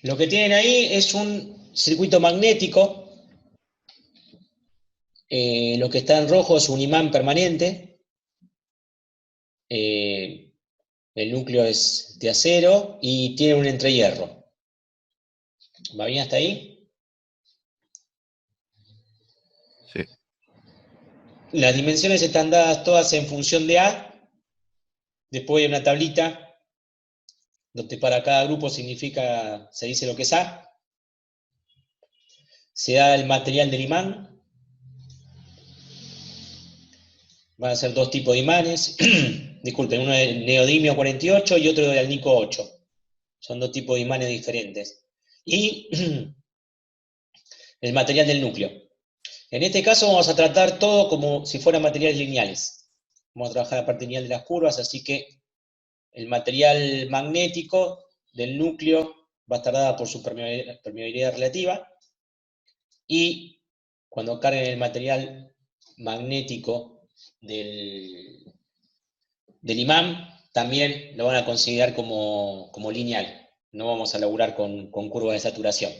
Lo que tienen ahí es un circuito magnético. Lo que está en rojo es un imán permanente. El núcleo es de acero y tiene un entrehierro. ¿Va bien hasta ahí? Sí. Las dimensiones están dadas todas en función de A. Después hay una tablita donde para cada grupo significa, se dice lo que es A. Se da el material del imán. Van a ser dos tipos de imanes. Disculpen, uno es neodimio 48 y otro de alnico 8. Son dos tipos de imanes diferentes. Y el material del núcleo. En este caso vamos a tratar todo como si fueran materiales lineales. Vamos a trabajar la parte lineal de las curvas, así que el material magnético del núcleo va a estar dada por su permeabilidad relativa, y cuando carguen el material magnético del imán, también lo van a considerar como lineal. No vamos a laburar con curvas de saturación.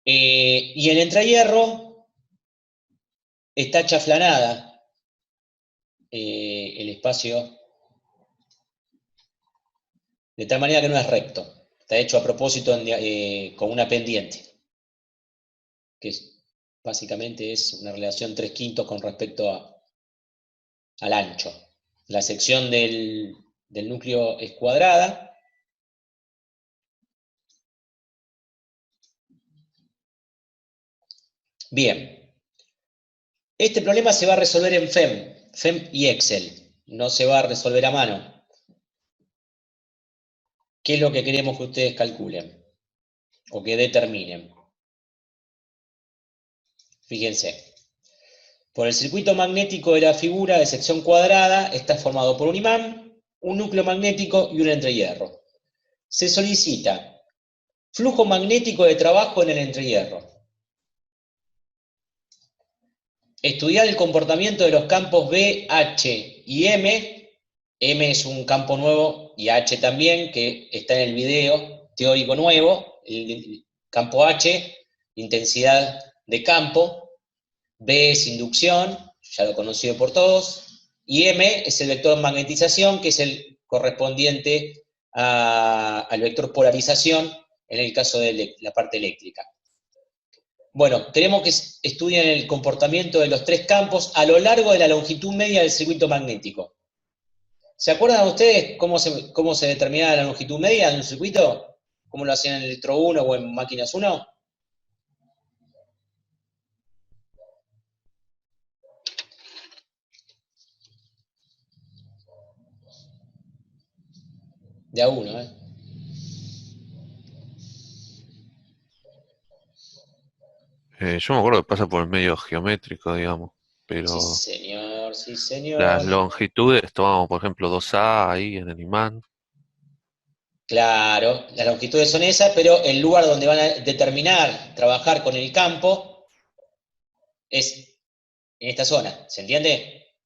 Y el entrehierro está chaflanada el espacio de tal manera que no es recto. Está hecho a propósito con una pendiente, que básicamente es una relación 3/5 con respecto al ancho. La sección del núcleo es cuadrada. Bien, este problema se va a resolver en FEM y Excel, no se va a resolver a mano. ¿Qué es lo que queremos que ustedes calculen o que determinen? Fíjense, por el circuito magnético de la figura de sección cuadrada está formado por un imán, un núcleo magnético y un entrehierro. Se solicita flujo magnético de trabajo en el entrehierro. Estudiar el comportamiento de los campos B, H y M. M es un campo nuevo y H también, que está en el video teórico nuevo. El campo H, intensidad de campo. B es inducción, ya lo conocido por todos. Y M es el vector magnetización, que es el correspondiente al vector polarización en el caso de la parte eléctrica. Bueno, queremos que estudien el comportamiento de los tres campos a lo largo de la longitud media del circuito magnético. ¿Se acuerdan ustedes cómo se determinaba la longitud media de un circuito? ¿Cómo lo hacían en Electro 1 o en Máquinas 1? De a uno, ¿eh? Yo me acuerdo que pasa por el medio geométrico, digamos, Sí, pero señor, sí, las señor. longitudes, tomamos por ejemplo 2A ahí en el imán. Claro, las longitudes son esas, pero el lugar donde van a determinar trabajar con el campo es en esta zona, ¿se entiende?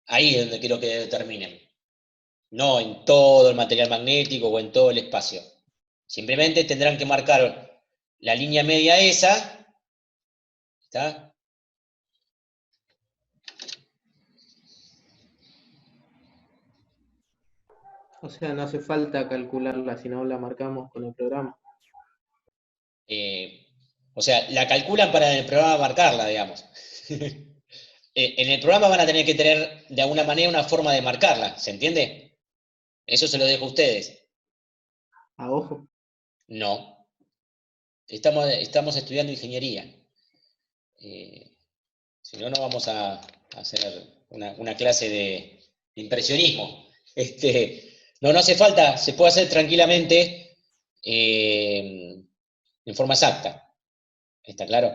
Ahí es donde quiero que determinen, no en todo el material magnético o en todo el espacio. Simplemente tendrán que marcar la línea media esa, ¿está? O sea, no hace falta calcularla, sino la marcamos con el programa. Eh, o sea, la calculan para en el programa marcarla, digamos. En el programa van a tener que tener de alguna manera una forma de marcarla, ¿se entiende? Eso se lo dejo a ustedes. A ojo. No, estamos estudiando ingeniería. Si no, no vamos a hacer una clase de impresionismo. No hace falta, se puede hacer tranquilamente en forma exacta. ¿Está claro?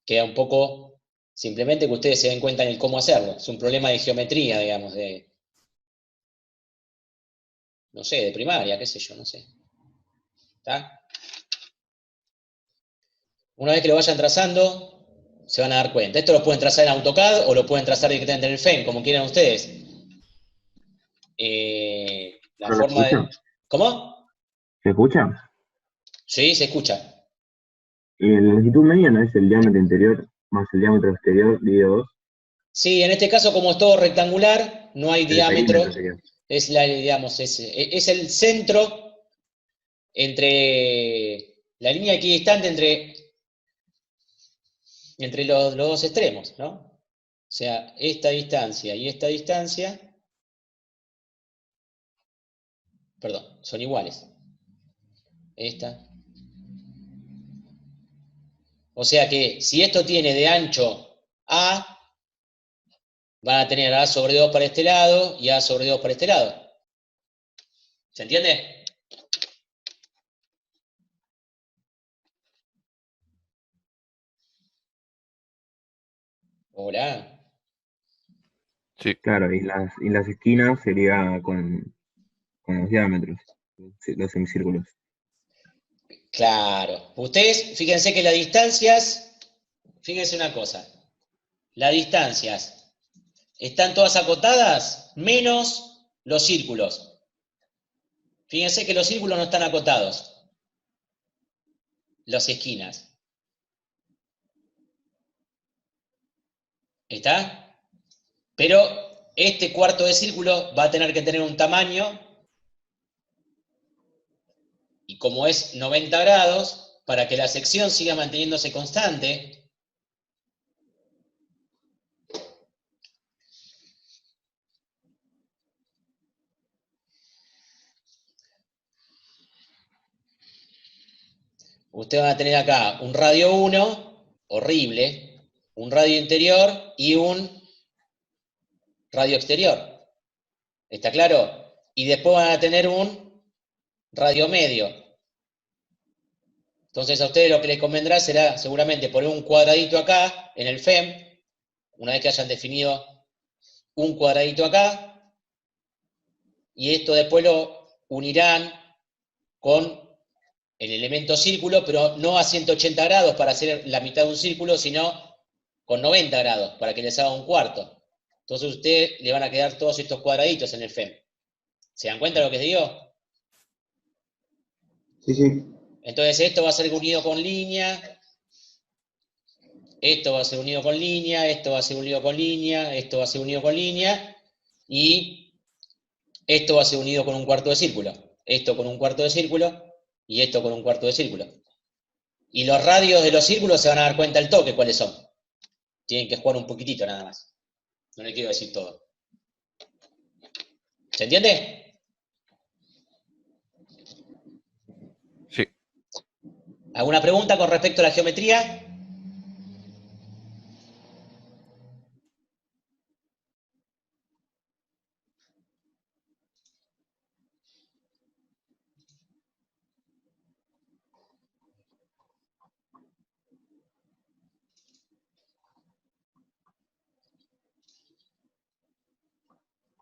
Queda un poco, simplemente que ustedes se den cuenta en el cómo hacerlo. Es un problema de geometría, digamos, no sé, de primaria, qué sé yo, no sé. ¿Está? Una vez que lo vayan trazando, se van a dar cuenta. Esto lo pueden trazar en AutoCAD o lo pueden trazar directamente en el FEM, como quieran ustedes. La ¿Pero lo forma de... escuchan? ¿Cómo? ¿Se escucha? Sí, se escucha. La longitud media no es el diámetro interior más el diámetro exterior dividido 2. Sí, en este caso, como es todo rectangular, no hay El perímetro diámetro, sería. es digamos, es el centro entre la línea equidistante entre los dos extremos, ¿no? O sea, esta distancia y esta distancia, perdón, son iguales. Esta. O sea que si esto tiene de ancho A, van a tener A sobre 2 para este lado y A sobre 2 para este lado. ¿Se entiende? Hola. Sí, Claro, y las esquinas sería con los diámetros, los semicírculos. Claro. Ustedes, fíjense que las distancias, fíjense una cosa, las distancias están todas acotadas menos los círculos. Fíjense que los círculos no están acotados, las esquinas. ¿Está? Pero este cuarto de círculo va a tener que tener un tamaño, y como es 90 grados, para que la sección siga manteniéndose constante, ustedes van a tener acá un radio 1, horrible, un radio interior y un radio exterior. ¿Está claro? Y después van a tener un radio medio. Entonces a ustedes lo que les convendrá será seguramente poner un cuadradito acá en el FEM, una vez que hayan definido un cuadradito acá, y esto después lo unirán con el elemento círculo, pero no a 180 grados para hacer la mitad de un círculo, sino con 90 grados, para que les haga un cuarto. Entonces a ustedes le van a quedar todos estos cuadraditos en el FEM. ¿Se dan cuenta de lo que les digo? Sí, sí. Entonces esto va a ser unido con línea, esto va a ser unido con línea, esto va a ser unido con línea, esto va a ser unido con línea, y esto va a ser unido con un cuarto de círculo. Esto con un cuarto de círculo, y esto con un cuarto de círculo. Y los radios de los círculos se van a dar cuenta al toque cuáles son. Tienen que jugar un poquitito nada más. No le quiero decir todo. ¿Se entiende? sí. ¿Alguna pregunta con respecto a la geometría?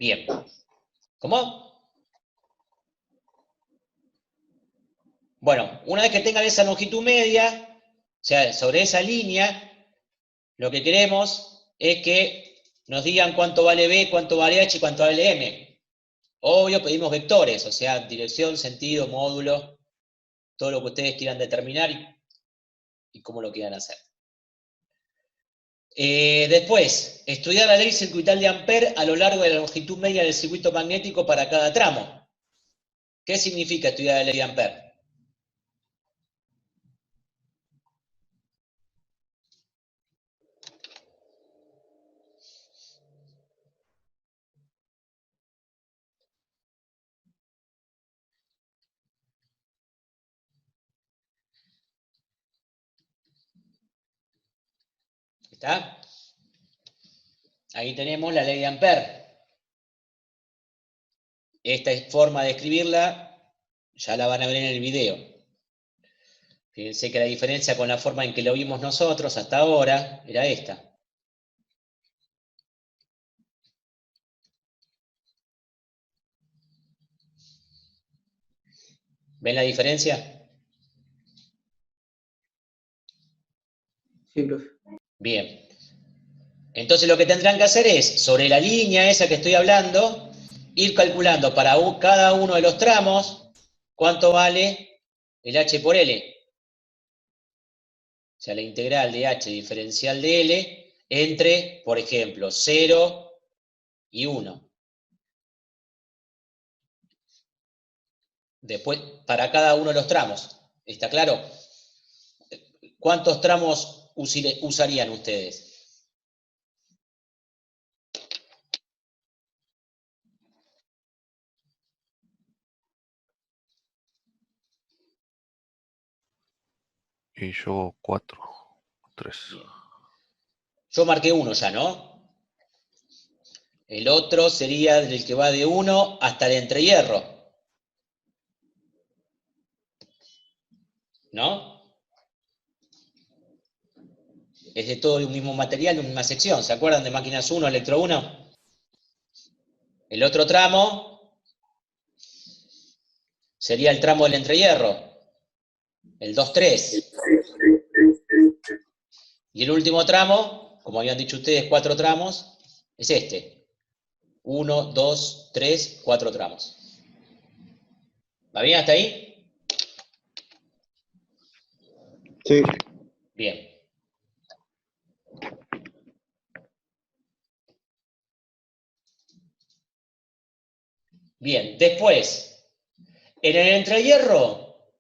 Bien. ¿Cómo? Bueno, una vez que tengan esa longitud media, o sea, sobre esa línea, lo que queremos es que nos digan cuánto vale B, cuánto vale H y cuánto vale M. Obvio, pedimos vectores, o sea, dirección, sentido, módulo, todo lo que ustedes quieran determinar y cómo lo quieran hacer. Después, estudiar la ley circuital de Ampère a lo largo de la longitud media del circuito magnético para cada tramo. ¿Qué significa estudiar la ley de Ampère? ¿Está? Ahí tenemos la ley de Ampère. Esta forma de escribirla ya la van a ver en el video. Fíjense que la diferencia con la forma en que lo vimos nosotros hasta ahora era esta. ¿Ven la diferencia? Sí, profe. Bien. Entonces lo que tendrán que hacer es, sobre la línea esa que estoy hablando, ir calculando para cada uno de los tramos ¿cuánto vale el H por L? O sea, la integral de H diferencial de L entre, por ejemplo, 0 y 1. Después, para cada uno de los tramos. ¿Está claro? ¿Cuántos tramos usarían ustedes? Y yo 4, 3. Bien. Yo marqué 1 ya, ¿no? El otro sería el que va de 1 hasta el entrehierro. ¿No? Es de todo un mismo material, una misma sección. ¿Se acuerdan de máquinas 1, electro 1? El otro tramo sería el tramo del entrehierro, el 2-3. Y el último tramo, como habían dicho ustedes, 4 tramos, es este. 1, 2, 3, 4 tramos. ¿Va bien hasta ahí? Sí. Bien. Bien, después, en el entrehierro,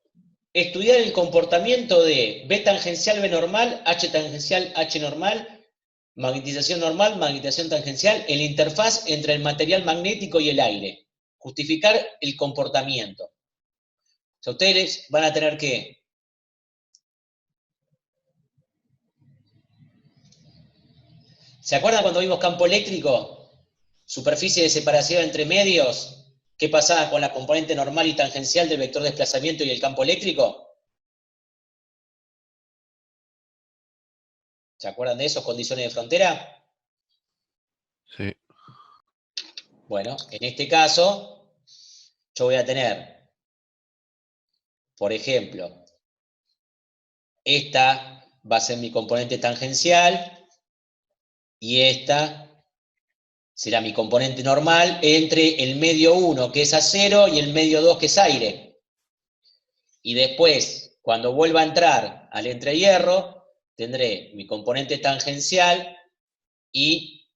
estudiar el comportamiento de B tangencial B normal, H tangencial H normal, magnetización normal, magnetización tangencial, el interfaz entre el material magnético y el aire. Justificar el comportamiento. O sea, ustedes van a tener que... ¿Se acuerdan cuando vimos campo eléctrico? Superficie de separación entre medios. ¿Qué pasaba con la componente normal y tangencial del vector de desplazamiento y el campo eléctrico? ¿Se acuerdan de eso? Condiciones de frontera. Sí. Bueno, en este caso, yo voy a tener, por ejemplo, esta va a ser mi componente tangencial y esta será mi componente normal entre el medio 1, que es acero, y el medio 2, que es aire. Y después, cuando vuelva a entrar al entrehierro, tendré mi componente tangencial y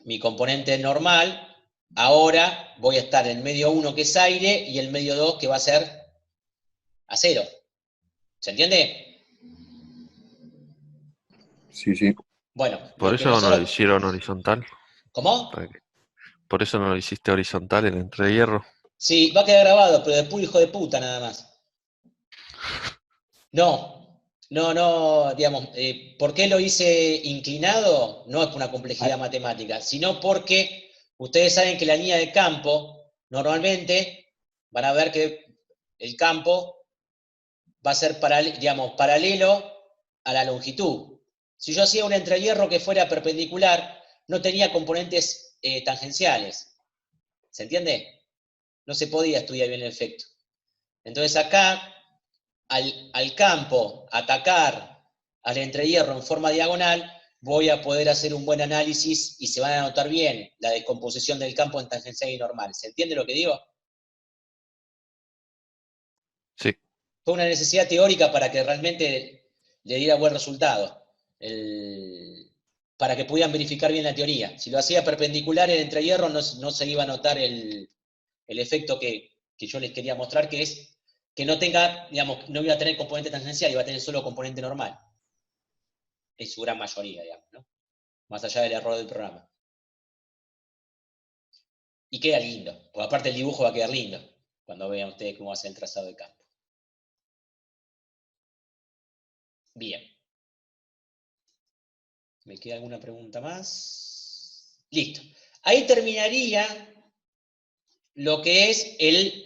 mi componente normal. Ahora voy a estar en el medio 1, que es aire, y el medio 2, que va a ser acero. ¿Se entiende? Sí, sí. Bueno, Por lo que eso no lo nosotros... hicieron horizontal. ¿Cómo? Por eso no lo hiciste horizontal el entrehierro. Sí, va a quedar grabado, pero de puro hijo de puta nada más. No, digamos, ¿por qué lo hice inclinado? No es por una complejidad matemática, sino porque ustedes saben que la línea de campo, normalmente, van a ver que el campo va a ser, digamos, paralelo a la longitud. Si yo hacía un entrehierro que fuera perpendicular, no tenía componentes tangenciales. ¿Se entiende? No se podía estudiar bien el efecto. Entonces acá, al campo atacar al entrehierro en forma diagonal, voy a poder hacer un buen análisis y se van a notar bien la descomposición del campo en tangencial y normal. ¿Se entiende lo que digo? Sí. Fue una necesidad teórica para que realmente le diera buen resultado, para que pudieran verificar bien la teoría. Si lo hacía perpendicular el entrehierro, no se iba a notar el efecto que yo les quería mostrar, que es que no tenga, digamos, no iba a tener componente tangencial, iba a tener solo componente normal. En su gran mayoría, digamos, ¿no? Más allá del error del programa. Y queda lindo, porque aparte el dibujo va a quedar lindo, cuando vean ustedes cómo va a ser el trazado de campo. Bien. ¿Me queda alguna pregunta más? Listo. Ahí terminaría lo que es el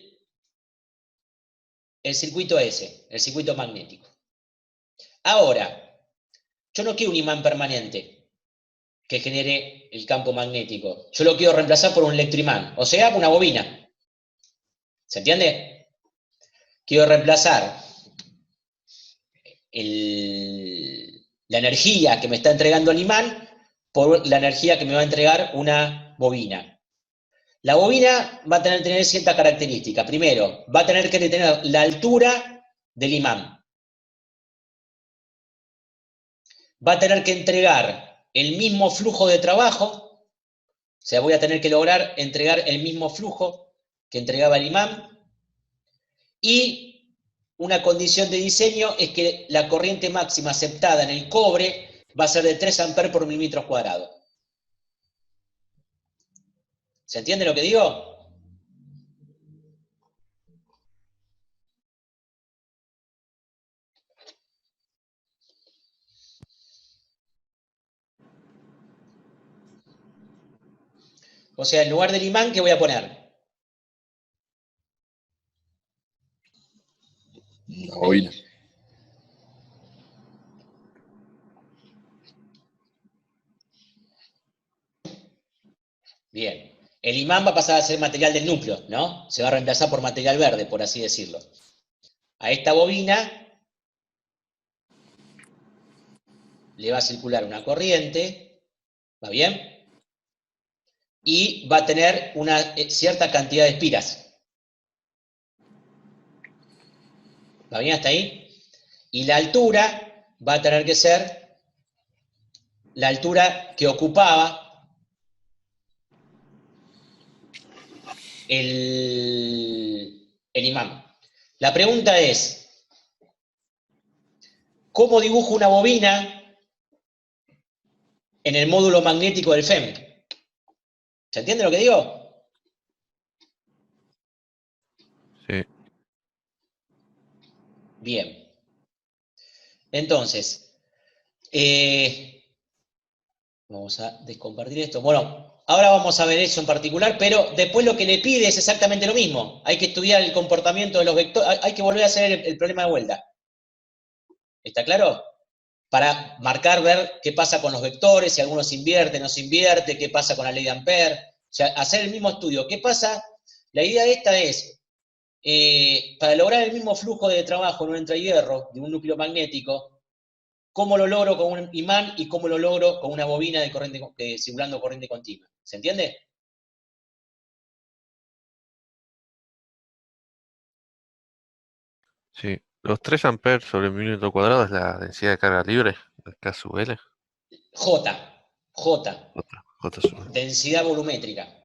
circuito S, el circuito magnético. Ahora, yo no quiero un imán permanente que genere el campo magnético. Yo lo quiero reemplazar por un electroimán, o sea, una bobina. ¿Se entiende? Quiero reemplazar la energía que me está entregando el imán por la energía que me va a entregar una bobina. La bobina va a tener ciertas características. Primero, va a tener que tener la altura del imán. Va a tener que entregar el mismo flujo de trabajo, o sea, voy a tener que lograr entregar el mismo flujo que entregaba el imán. Y una condición de diseño es que la corriente máxima aceptada en el cobre va a ser de 3 amperes por milímetro cuadrado. ¿Se entiende lo que digo? O sea, en lugar del imán, ¿qué voy a poner? La bobina. Bien. El imán va a pasar a ser material del núcleo, ¿no? Se va a reemplazar por material verde, por así decirlo. A esta bobina le va a circular una corriente, ¿va bien? Y va a tener una cierta cantidad de espiras. ¿Va bien hasta ahí? Y la altura va a tener que ser la altura que ocupaba el imán. La pregunta es, ¿cómo dibujo una bobina en el módulo magnético del FEM? ¿Se entiende lo que digo? Sí. Bien. Entonces, vamos a descompartir esto. Bueno, ahora vamos a ver eso en particular, pero después lo que le pide es exactamente lo mismo. Hay que estudiar el comportamiento de los vectores, hay que volver a hacer el problema de vuelta. ¿Está claro? Para marcar, ver qué pasa con los vectores, si alguno se invierte, no se invierte, qué pasa con la ley de Ampère. O sea, hacer el mismo estudio. ¿Qué pasa? La idea esta es, para lograr el mismo flujo de trabajo en un entrehierro de un núcleo magnético, ¿cómo lo logro con un imán y cómo lo logro con una bobina de corriente, simulando corriente continua? ¿Se entiende? Sí. Los 3 amperes sobre milímetro cuadrado es la densidad de carga libre, el K sub L. J, J sub L. densidad volumétrica.